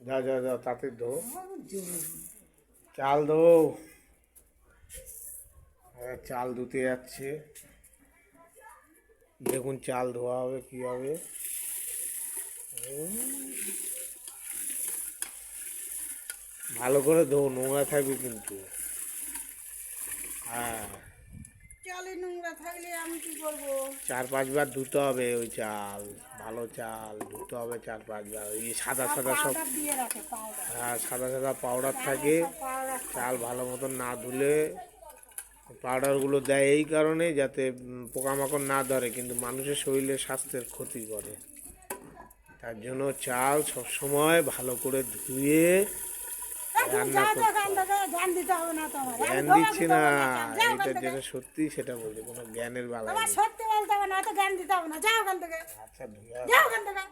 যাও যাও যাও তাতে ধো, চাল ধো। চাল ধুতে যাচ্ছে, দেখুন চাল ধোয়া হবে কীভাবে। ভালো করে ধো, নোংরা থাকবে কিন্তু। হ্যাঁ, চালে নোংরা থাকলে আমি কি করবো? 4-5 বার ধুতে হবে ওই চাল, ভালো চাল ধুতে হবে 4-5 বার। ওই যে সাদা সাদা সব, পাউডার দিয়ে রাখে, পাউডার। হ্যাঁ সাদা সাদা পাউডার থাকে। সব পাউডার চাল ভালো মতন না ধুলে পাউডারগুলো দেয় এই কারণে যাতে পোকামাকড় না ধরে, কিন্তু মানুষের শরীরে স্বাস্থ্যের ক্ষতি করে। তার জন্য চাল সবসময় ভালো করে ধুয়ে রান্না করতে হবে। জ্ঞান দিতে হবে না তোমার, জ্ঞান দিচ্ছি না, এটা যেটা সত্যি সেটা বলছি, কোনো জ্ঞানের বেলা নেই। সত্যি বলতে হবে না, তো জ্ঞান দিতে হবে না, যাও ওখান থেকে, আচ্ছা ধুয়ে যাও ওখান থেকে।